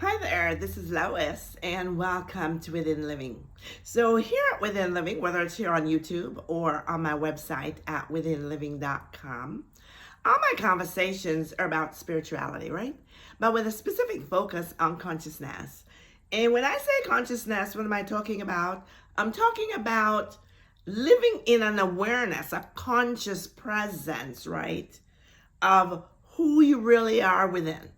Hi there, this is Lois, and welcome to Within Living. So here at Within Living, whether it's here on YouTube or on my website at withinliving.com, all my conversations are about spirituality, right? But with a specific focus on consciousness. And when I say consciousness, what am I talking about? I'm talking about living in an awareness, a conscious presence, right, of who you really are within.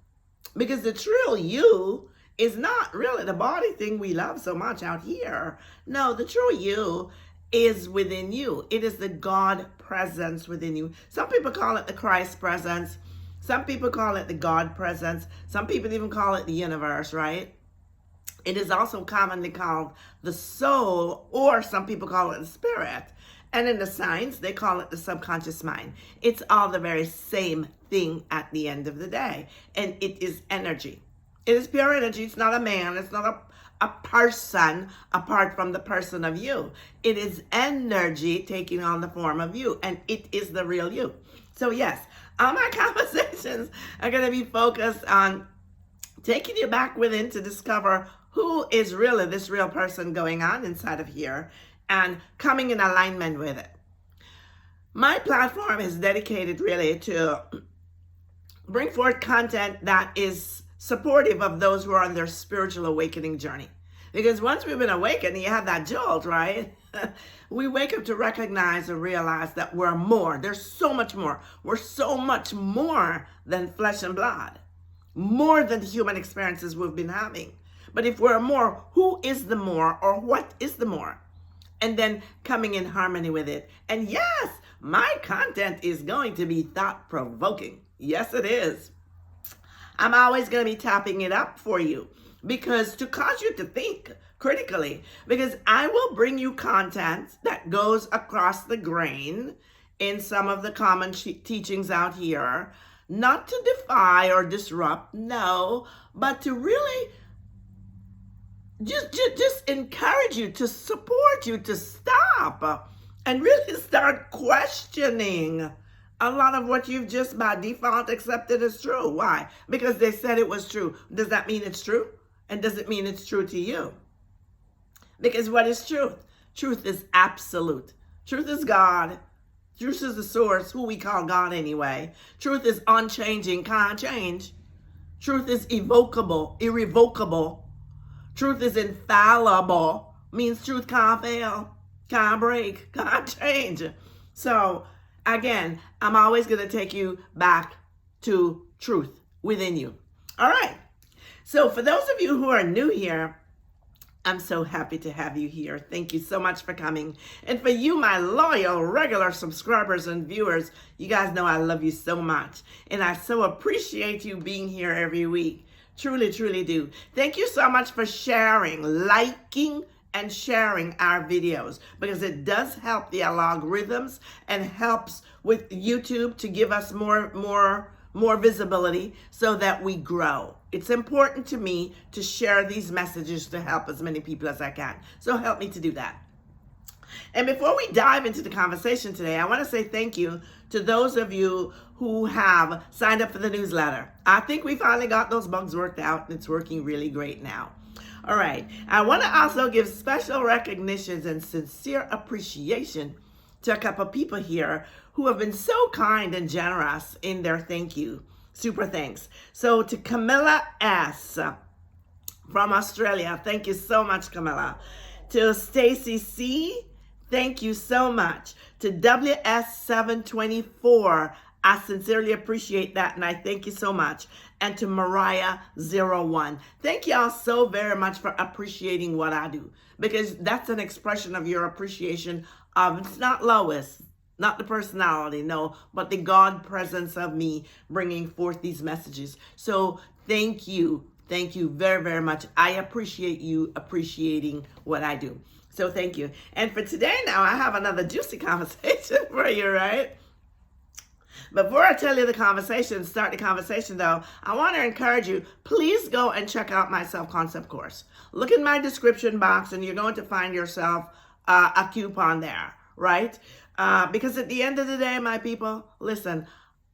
Because the true you is not really the body thing we love so much out here. No, the true you is within you. It is the God presence within you. Some people call it the Christ presence. Some people call it the God presence. Some people even call it the universe, right? It is also commonly called the soul, or some people call it the spirit. And in the science, they call it the subconscious mind. It's all the very same thing at the end of the day. And it is energy. It is pure energy. It's not a man. It's not a person apart from the person of you. It is energy taking on the form of you. And it is the real you. So yes, all my conversations are going to be focused on taking you back within to discover who is really this real person going on inside of here and coming in alignment with it. My platform is dedicated really to bring forth content that is supportive of those who are on their spiritual awakening journey. Because once we've been awakened, you have that jolt, right? We wake up to recognize and realize that we're more. There's so much more. We're so much more than flesh and blood. More than the human experiences we've been having. But if we're more, who is the more, or what is the more? And then coming in harmony with it. And yes, my content is going to be thought-provoking. Yes, it is. I'm always going to be tapping it up for you because to cause you to think critically, because I will bring you content that goes across the grain in some of the common teachings out here, not to defy or disrupt, no, but to really just encourage you, to support you, to stop and really start questioning a lot of what you've just by default accepted as true. Why? Because they said it was true. Does that mean it's true? And does it mean it's true to you? Because what is truth? Truth is absolute. Truth is God. Truth is the source, who we call God anyway. Truth is unchanging, can't change. Truth is irrevocable. Truth is infallible, means truth can't fail, can't break, can't change. So again, I'm always going to take you back to truth within you. All right. So for those of you who are new here, I'm so happy to have you here. Thank you so much for coming. And for you, my loyal, regular subscribers and viewers, you guys know I love you so much. And I so appreciate you being here every week. Truly, truly do. Thank you so much for sharing, liking, and sharing our videos, because it does help the algorithms and helps with YouTube to give us more visibility so that we grow. It's important to me to share these messages to help as many people as I can. So help me to do that. And before we dive into the conversation today, I want to say thank you to those of you who have signed up for the newsletter. I think we finally got those bugs worked out, and it's working really great now. All right. I want to also give special recognitions and sincere appreciation to a couple of people here who have been so kind and generous in their thank you. Super thanks. So to Camilla S. from Australia, thank you so much, Camilla. To Stacy C., thank you so much. To WS724, I sincerely appreciate that, and I thank you so much. And to Mariah01, thank y'all so very much for appreciating what I do, because that's an expression of your appreciation of, it's not Lois, not the personality, no, but the God presence of me bringing forth these messages. So thank you. Thank you very, very much. I appreciate you appreciating what I do. So thank you. And for today now, I have another juicy conversation for you, right? Before I tell you the conversation, start the conversation though, I want to encourage you, please go and check out my self-concept course. Look in my description box and you're going to find yourself a coupon there, right? Because at the end of the day, my people, listen,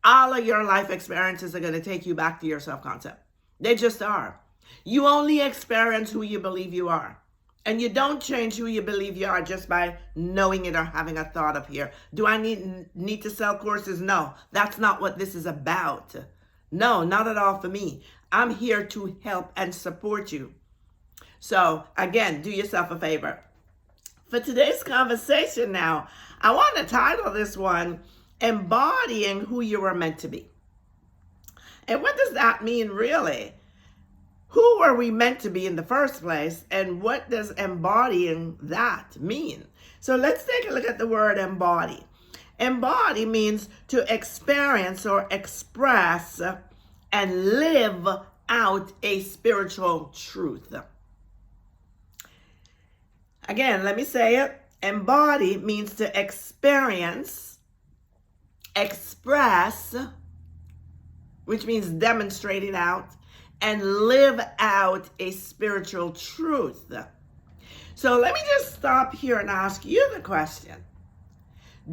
all of your life experiences are going to take you back to your self-concept. They just are. You only experience who you believe you are. And you don't change who you believe you are just by knowing it or having a thought up here. Do I need to sell courses? No, that's not what this is about. No, not at all for me. I'm here to help and support you. So again, do yourself a favor. For today's conversation now, I want to title this one, Embodying Who You Were Meant to Be. And what does that mean really? Who were we meant to be in the first place? And what does embodying that mean? So let's take a look at the word embody. Embody means to experience or express and live out a spiritual truth. Again, let me say it. Embody means to experience, express, which means demonstrating out, and live out a spiritual truth. So let me just stop here and ask you the question.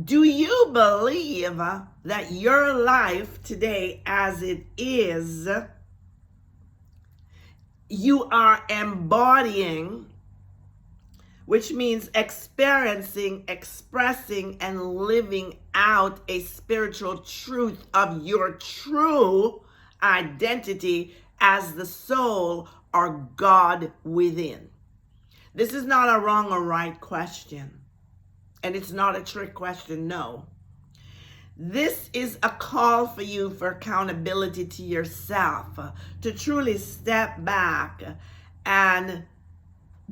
Do you believe that your life today as it is, you are embodying, which means experiencing, expressing, and living out a spiritual truth of your true identity as the soul or God within? This is not a wrong or right question. And it's not a trick question, no. This is a call for you for accountability to yourself, to truly step back and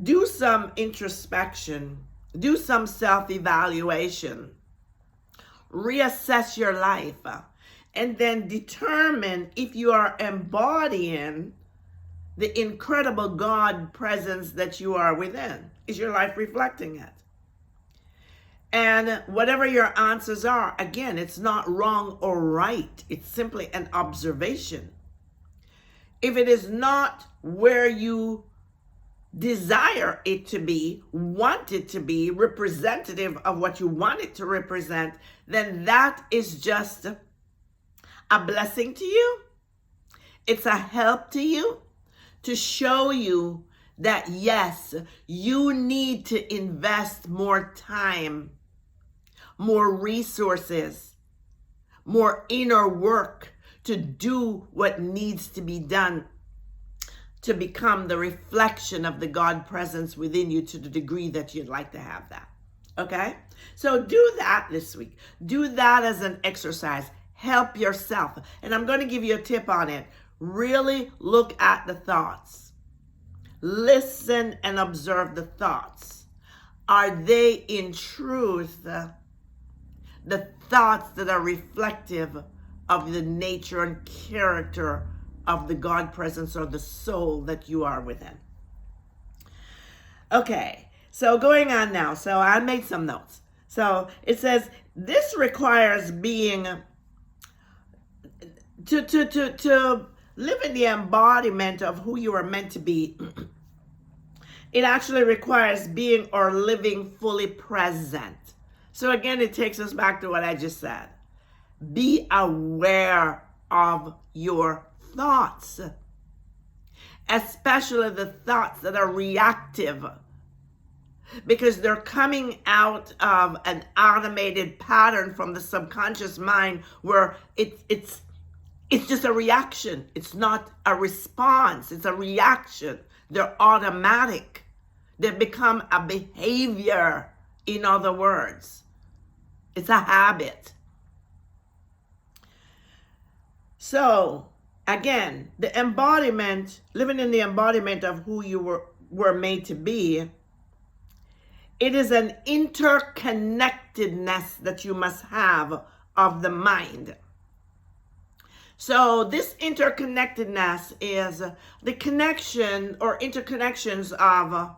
do some introspection, do some self-evaluation, reassess your life, and then determine if you are embodying the incredible God presence that you are within. Is your life reflecting it? And whatever your answers are, again, it's not wrong or right. It's simply an observation. If it is not where you desire it to be, want it to be, representative of what you want it to represent, then that is just a blessing to you. It's a help to you to show you that yes, you need to invest more time, more resources, more inner work to do what needs to be done to become the reflection of the God presence within you to the degree that you'd like to have that. Okay? So do that this week. Do that as an exercise. Help yourself. And I'm going to give you a tip on it. Really look at the thoughts. Listen and observe the thoughts. Are they in truth the thoughts that are reflective of the nature and character of the God presence or the soul that you are within? Okay, so going on now. So I made some notes. So it says, this requires being, to live in the embodiment of who you are meant to be. It actually requires being or living fully present. So again, it takes us back to what I just said. Be aware of your thoughts, especially the thoughts that are reactive, because they're coming out of an automated pattern from the subconscious mind where it's just a reaction. It's not a response. It's a reaction. They're automatic. They become a behavior, in other words. It's a habit. So, again, the embodiment, living in the embodiment of who you were made to be, it is an interconnectedness that you must have of the mind. So this interconnectedness is the connection or interconnections of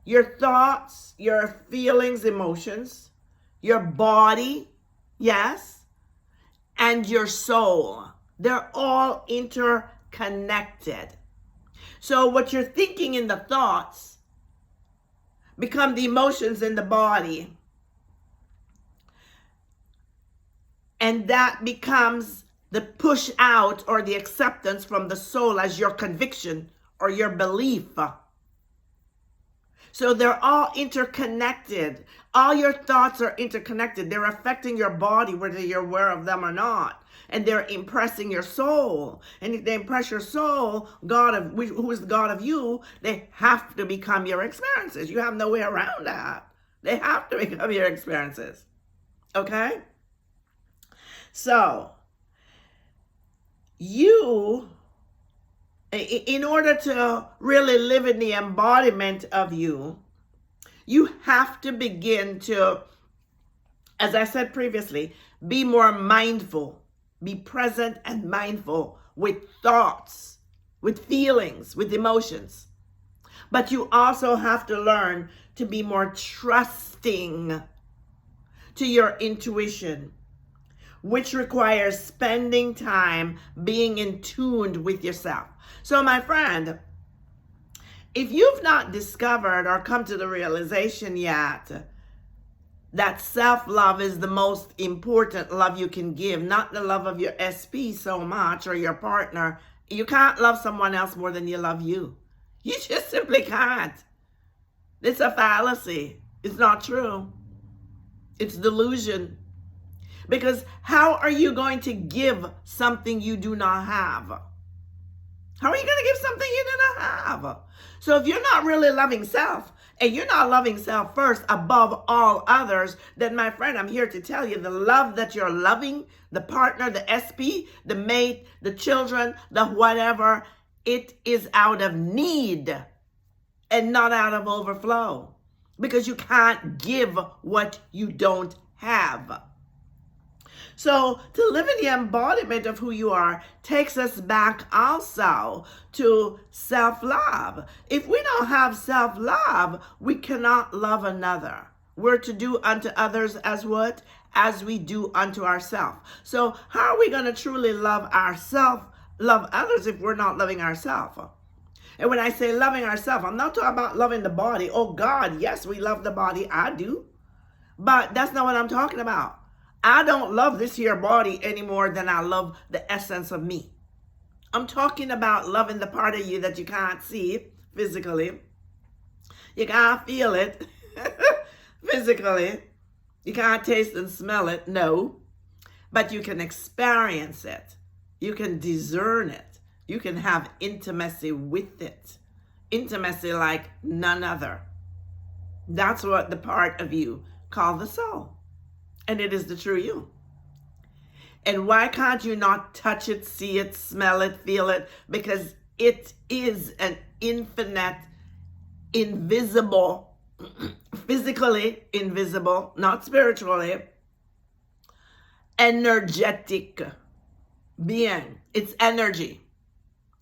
your thoughts, your feelings, emotions, your body, yes, and your soul. They're all interconnected. So what you're thinking in the thoughts become the emotions in the body. And that becomes the push out or the acceptance from the soul as your conviction or your belief. So they're all interconnected. All your thoughts are interconnected. They're affecting your body, whether you're aware of them or not. And they're impressing your soul. And if they impress your soul, who is the God of you, they have to become your experiences. You have no way around that. They have to become your experiences. Okay? So, you, in order to really live in the embodiment of you, you have to begin to, as I said previously, be more mindful. Be present and mindful with thoughts, with feelings, with emotions. But you also have to learn to be more trusting to your intuition, which requires spending time being in tune with yourself. So my friend, if you've not discovered or come to the realization yet that self-love is the most important love you can give, not the love of your SP so much or your partner. You can't love someone else more than you love you. You just simply can't. It's a fallacy. It's not true. It's delusion. Because how are you going to give something you do not have? How are you going to give something you do not have? So if you're not really loving self, and you're not loving self first above all others, then my friend, I'm here to tell you the love that you're loving, the partner, the SP, the mate, the children, the whatever, it is out of need and not out of overflow. Because you can't give what you don't have. So to live in the embodiment of who you are takes us back also to self-love. If we don't have self-love, we cannot love another. We're to do unto others as what? As we do unto ourselves. So how are we going to truly love ourselves, love others if we're not loving ourselves? And when I say loving ourselves, I'm not talking about loving the body. Oh God, yes, we love the body. I do. But that's not what I'm talking about. I don't love this here body any more than I love the essence of me. I'm talking about loving the part of you that you can't see physically. You can't feel it physically. You can't taste and smell it, no. But you can experience it. You can discern it. You can have intimacy with it. Intimacy like none other. That's what the part of you called the soul. And it is the true you. And why can't you not touch it, see it, smell it, feel it? Because it is an infinite, invisible, physically invisible, not spiritually, energetic being. It's energy.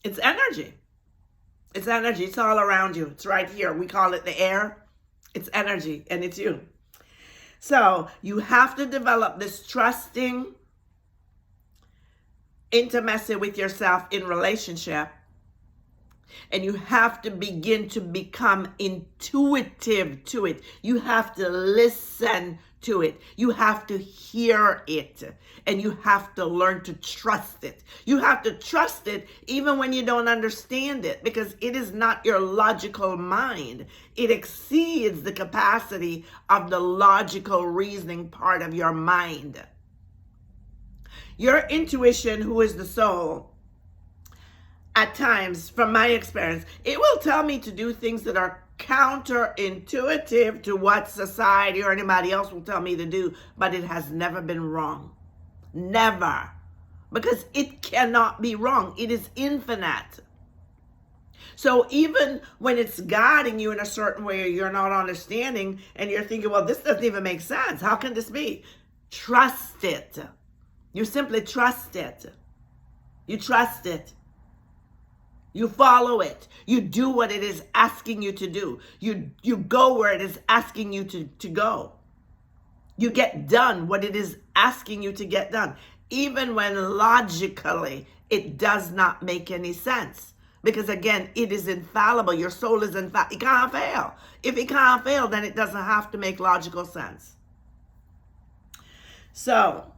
It's energy. It's energy. It's all around you. It's right here. We call it the air. It's energy, and it's you. So you have to develop this trusting intimacy with yourself in relationship. And you have to begin to become intuitive to it. You have to listen to it. You have to hear it. And you have to learn to trust it. You have to trust it even when you don't understand it, because it is not your logical mind. It exceeds the capacity of the logical reasoning part of your mind. Your intuition, who is the soul, at times, from my experience, it will tell me to do things that are counterintuitive to what society or anybody else will tell me to do, but it has never been wrong. Never. Because it cannot be wrong. It is infinite. So even when it's guiding you in a certain way you're not understanding and you're thinking, well, this doesn't even make sense. How can this be? Trust it. You simply trust it. You trust it. You follow it. You do what it is asking you to do. You go where it is asking you to go. You get done what it is asking you to get done, even when logically it does not make any sense. Because again, it is infallible. Your soul is infallible. It can't fail. If it can't fail, then it doesn't have to make logical sense. So,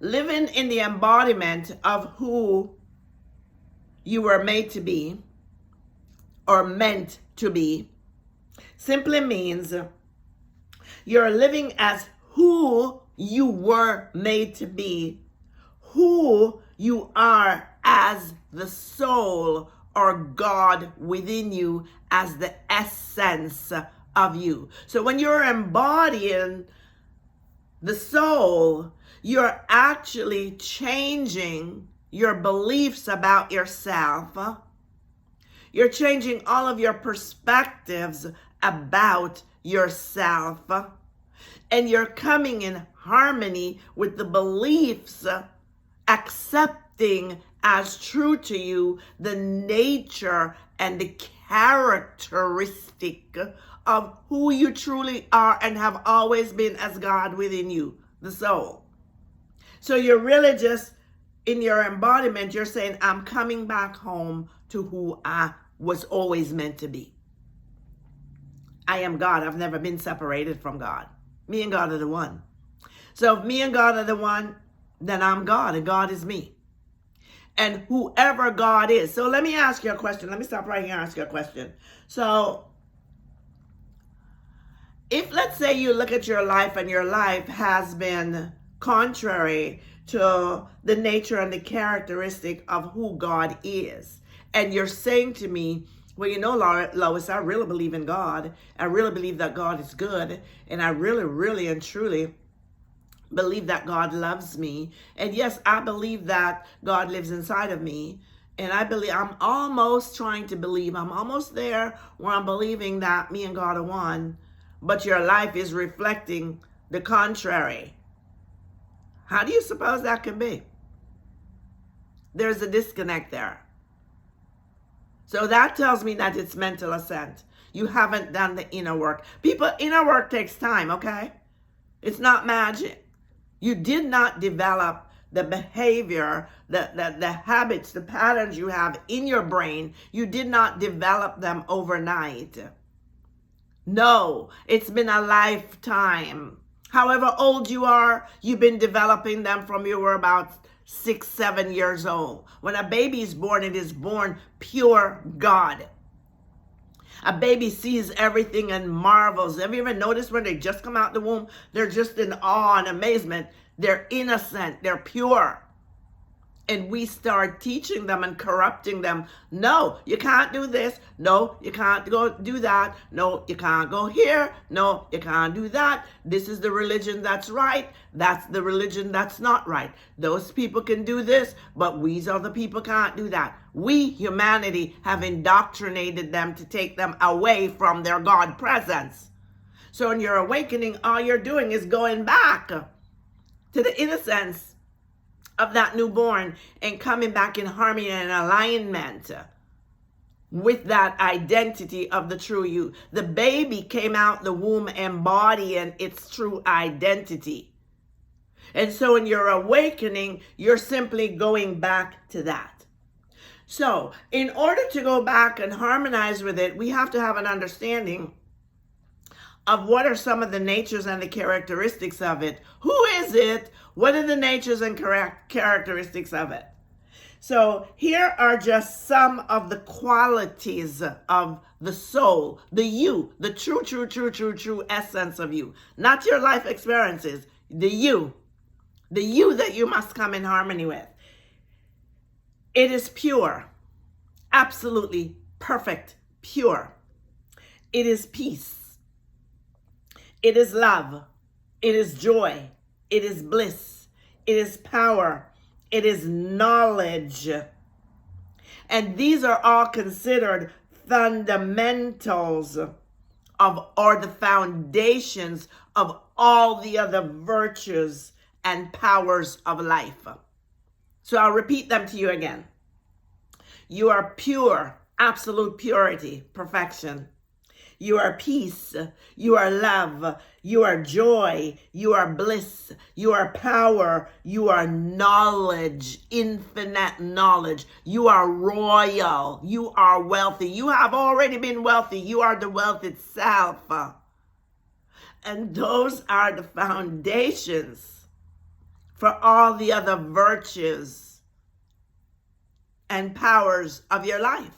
living in the embodiment of who you were made to be or meant to be simply means you're living as who you were made to be, who you are as the soul or God within you, as the essence of you. So when you're embodying the soul, you're actually changing your beliefs about yourself. You're changing all of your perspectives about yourself. And you're coming in harmony with the beliefs, accepting as true to you the nature and the characteristic of who you truly are and have always been as God within you, the soul. So you're really just, in your embodiment, you're saying, I'm coming back home to who I was always meant to be. I am God. I've never been separated from God. Me and God are the one. So if me and God are the one, then I'm God and God is me. And whoever God is. So let me ask you a question. Let me stop right here and ask you a question. So if, let's say, you look at your life and your life has been contrary to the nature and the characteristic of who God is, and you're saying to me, well, you know, Lois, I really believe in God. I really believe that God is good. And I really, really and truly believe that God loves me. And yes, I believe that God lives inside of me. And I'm almost trying to believe, I'm almost there where I'm believing that me and God are one. But your life is reflecting the contrary. How do you suppose that can be? There's a disconnect there. So that tells me that it's mental assent. You haven't done the inner work. People, inner work takes time, okay? It's not magic. You did not develop the behavior, the habits, the patterns you have in your brain. You did not develop them overnight. No, it's been a lifetime. However old you are, you've been developing them from you were about 6, 7 years old. When a baby is born, it is born pure God. A baby sees everything and marvels. Have you ever noticed when they just come out the womb, they're just in awe and amazement. They're innocent, they're pure. And we start teaching them and corrupting them. No, you can't do this. No, you can't go do that. No, you can't go here. No, you can't do that. This is the religion that's right. That's the religion that's not right. Those people can do this, but we other people can't do that. We, humanity, have indoctrinated them to take them away from their God presence. So in your awakening, all you're doing is going back to the innocence of that newborn and coming back in harmony and alignment with that identity of the true you. The baby came out the womb embodying its true identity. And so in your awakening, you're simply going back to that. So in order to go back and harmonize with it, we have to have an understanding of what are some of the natures and the characteristics of it. Who is it? What are the natures and characteristics of it? So here are just some of the qualities of the soul, the you, the true essence of you. Not your life experiences, the you that you must come in harmony with. It is pure, absolutely perfect, pure. It is peace. It is love. It is joy. It is bliss. It is power. It is knowledge. And these are all considered fundamentals of, or the foundations of all the other virtues and powers of life. So I'll repeat them to you again. You are pure, absolute purity, perfection. You are peace, you are love, you are joy, you are bliss, you are power, you are knowledge, infinite knowledge, you are royal, you are wealthy, you have already been wealthy, you are the wealth itself. And those are the foundations for all the other virtues and powers of your life.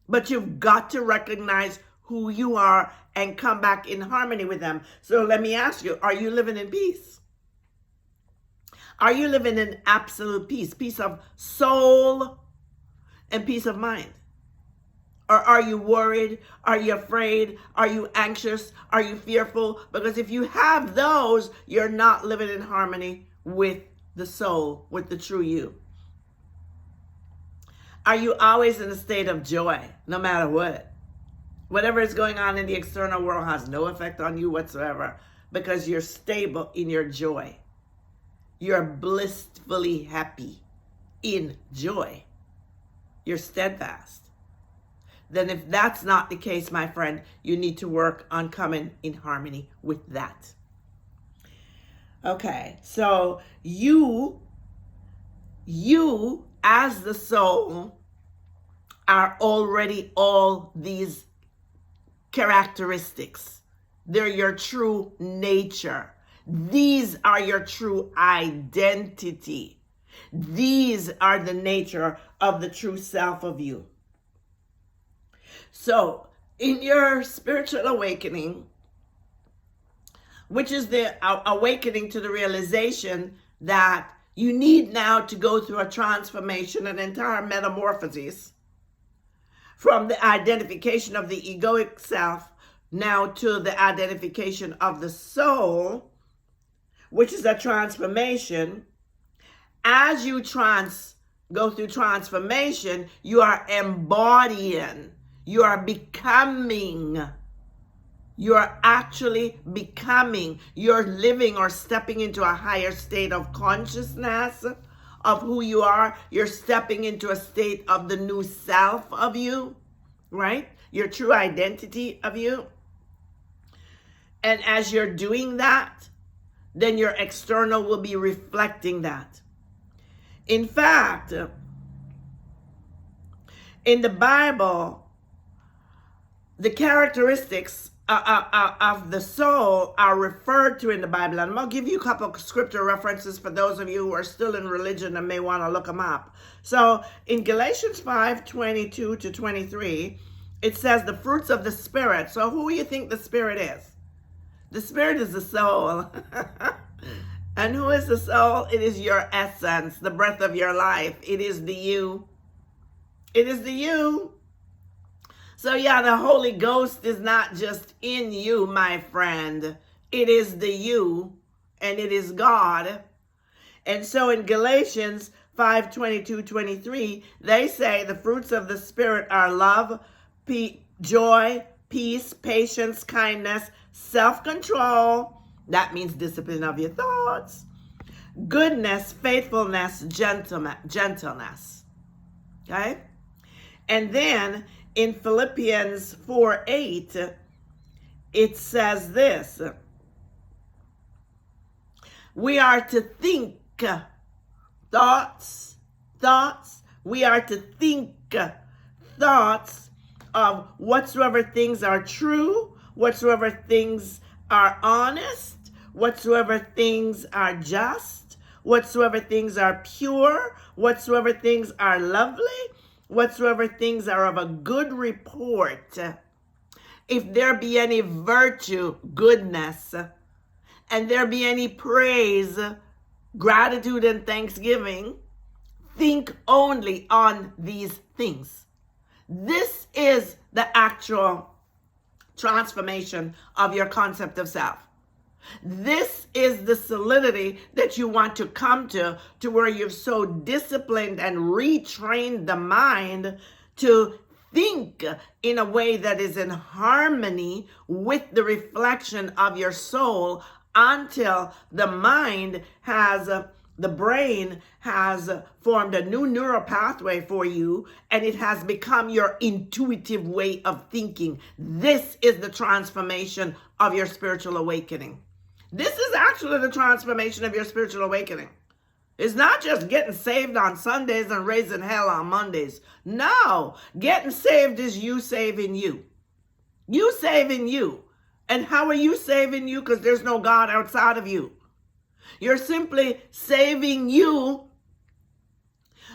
But you've got to recognize who you are and come back in harmony with them. So let me ask you, are you living in peace? Are you living in absolute peace? Peace of soul and peace of mind? Or are you worried? Are you afraid? Are you anxious? Are you fearful? Because if you have those, you're not living in harmony with the soul, with the true you. Are you always in a state of joy, no matter what? Whatever is going on in the external world has no effect on you whatsoever because you're stable in your joy. You're blissfully happy in joy. You're steadfast. Then if that's not the case, my friend, you need to work on coming in harmony with that. Okay, so you as the soul are already all these characteristics. They're your true nature. These are your true identity. These are the nature of the true self of you. So, in your spiritual awakening, which is the awakening to the realization that you need now to go through a transformation, an entire metamorphosis, from the identification of the egoic self now to the identification of the soul, which is a transformation. As you go through transformation, you are embodying, you are becoming, you are actually becoming, you're living or stepping into a higher state of consciousness of who you are. You're stepping into a state of the new self of you, right? Your true identity of you. And as you're doing that, then your external will be reflecting that. In fact, in the Bible, the characteristics of the soul are referred to in the Bible. And I'm going to give you a couple of scripture references for those of you who are still in religion and may want to look them up. So in Galatians 5:22-23, it says the fruits of the Spirit. So who do you think the Spirit is? The Spirit is the soul. And who is the soul? It is your essence, the breath of your life. It is the you. It is the you. So yeah, the Holy Ghost is not just in you, my friend. It is the you, and it is God. And so in Galatians 5:22-23, they say the fruits of the Spirit are love, joy, peace, patience, kindness, self-control. That means discipline of your thoughts. Goodness, faithfulness, gentleness. Okay? And then in Philippians 4:8, it says this. We are to think thoughts. We are to think thoughts of whatsoever things are true, whatsoever things are honest, whatsoever things are just, whatsoever things are pure, whatsoever things are lovely, whatsoever things are of a good report. If there be any virtue, goodness, and there be any praise, gratitude, and thanksgiving, think only on these things. This is the actual transformation of your concept of self. This is the solidity that you want to come to where you've so disciplined and retrained the mind to think in a way that is in harmony with the reflection of your soul until the mind has, the brain has formed a new neural pathway for you and it has become your intuitive way of thinking. This is the transformation of your spiritual awakening. This is actually the transformation of your spiritual awakening. It's not just getting saved on Sundays and raising hell on Mondays. No, getting saved is you saving you. You saving you. And how are you saving you? Because there's no God outside of you. You're simply saving you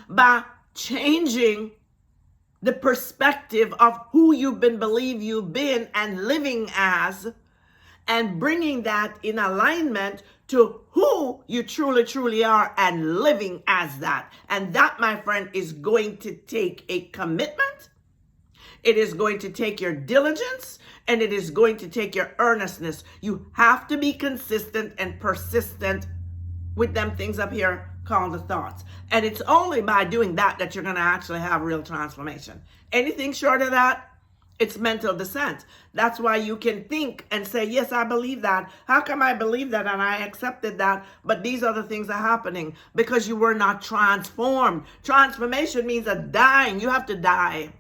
by changing the perspective of who you've believe you've been and living as, and bringing that in alignment to who you truly are and living as that. And that, my friend, is going to take a commitment. It is going to take your diligence, and it is going to take your earnestness. You have to be consistent and persistent with them things up here called the thoughts. And it's only by doing that that you're going to actually have real transformation. Anything short of that, it's mental descent. That's why you can think and say, yes, I believe that. How come I believe that and I accepted that, but these other things are happening? Because you were not transformed. Transformation means a dying. You have to die.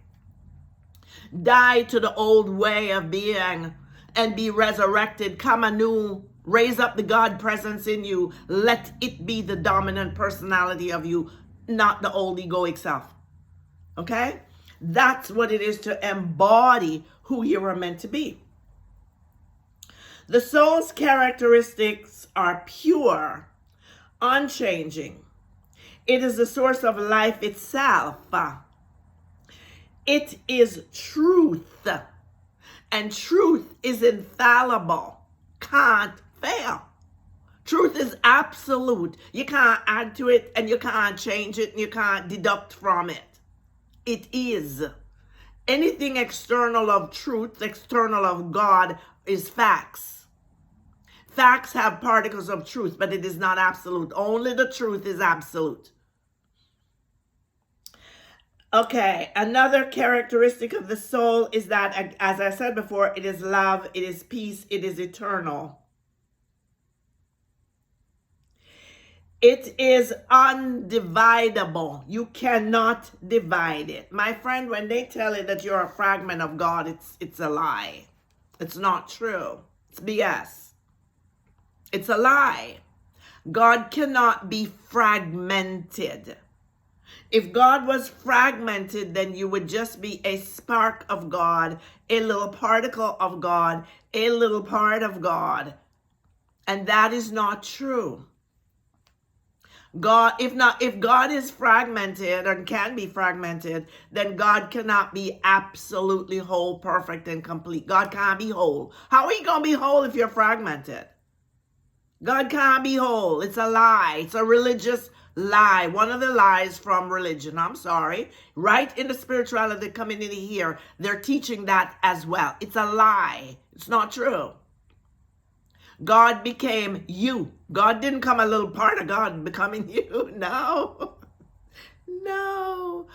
Die to the old way of being and be resurrected. Come anew. Raise up the God presence in you. Let it be the dominant personality of you, not the old egoic self. Okay? That's what it is to embody who you were meant to be. The soul's characteristics are pure, unchanging. It is the source of life itself. It is truth, and truth is infallible, can't fail. Truth is absolute. You can't add to it, and you can't change it, and you can't deduct from it. It is. Anything external of truth, external of God, is facts. Facts have particles of truth, but it is not absolute. Only the truth is absolute. Okay, another characteristic of the soul is that, as I said before, it is love, it is peace, it is eternal. It is undividable. You cannot divide it. My friend, when they tell you that you're a fragment of God, it's a lie. It's not true. It's BS. It's a lie. God cannot be fragmented. If God was fragmented, then you would just be a spark of God, a little particle of God, a little part of God. And that is not true. If God is fragmented and can be fragmented, then God cannot be absolutely whole, perfect, and complete. God can't be whole. How are you going to be whole if you're fragmented? God can't be whole. It's a lie. It's a religious lie. One of the lies from religion. I'm sorry. Right in the spirituality community here, they're teaching that as well. It's a lie. It's not true. God became you. God didn't come a little part of God becoming you. No. No.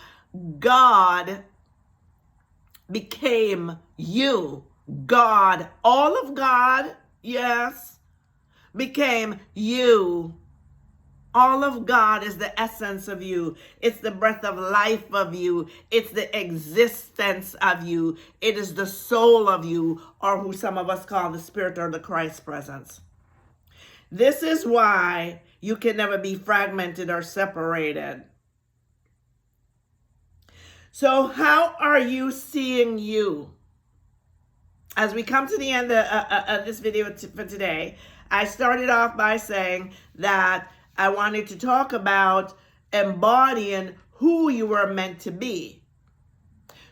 God became you. God, all of God, yes, became you. All of God is the essence of you. It's the breath of life of you. It's the existence of you. It is the soul of you, or who some of us call the spirit or the Christ presence. This is why you can never be fragmented or separated. So how are you seeing you? As we come to the end of this video for today, I started off by saying that I wanted to talk about embodying who you were meant to be.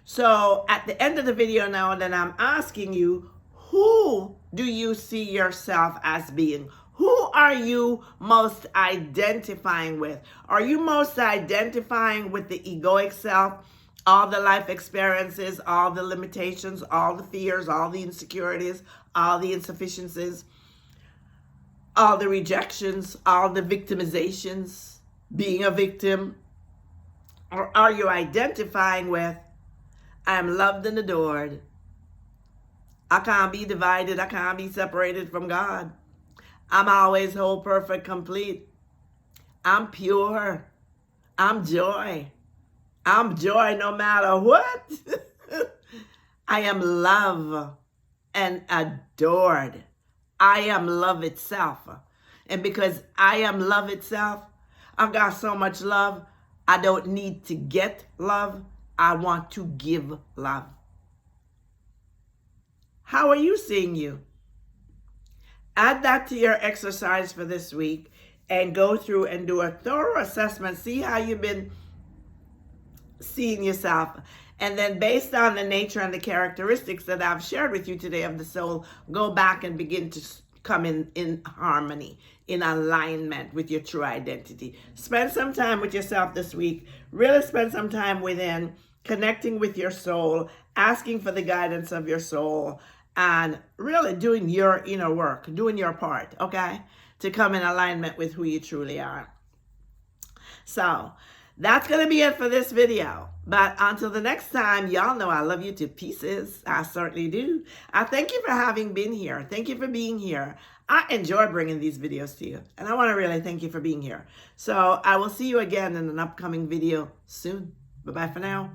So at the end of the video now, then I'm asking you, who do you see yourself as being? Who are you most identifying with? Are you most identifying with the egoic self? All the life experiences, all the limitations, all the fears, all the insecurities, all the insufficiencies, all the rejections, all the victimizations, being a victim? Or are you identifying with, I am loved and adored. I can't be divided. I can't be separated from God. I'm always whole, perfect, complete. I'm pure. I'm joy. I'm joy no matter what. I am love and adored. I am love itself. And because I am love itself, I've got so much love, I don't need to get love. I want to give love. How are you seeing you? Add that to your exercise for this week. and go through and do a thorough assessment. See how you've been seeing yourself. And then based on the nature and the characteristics that I've shared with you today of the soul, go back and begin to come in harmony, in alignment with your true identity. Spend some time with yourself this week. Really spend some time within, connecting with your soul, asking for the guidance of your soul, and really doing your inner work, doing your part, okay? To come in alignment with who you truly are. So that's going to be it for this video. But until the next time, y'all know I love you to pieces. I certainly do. I thank you for having been here. Thank you for being here. I enjoy bringing these videos to you. And I want to really thank you for being here. So I will see you again in an upcoming video soon. Bye-bye for now.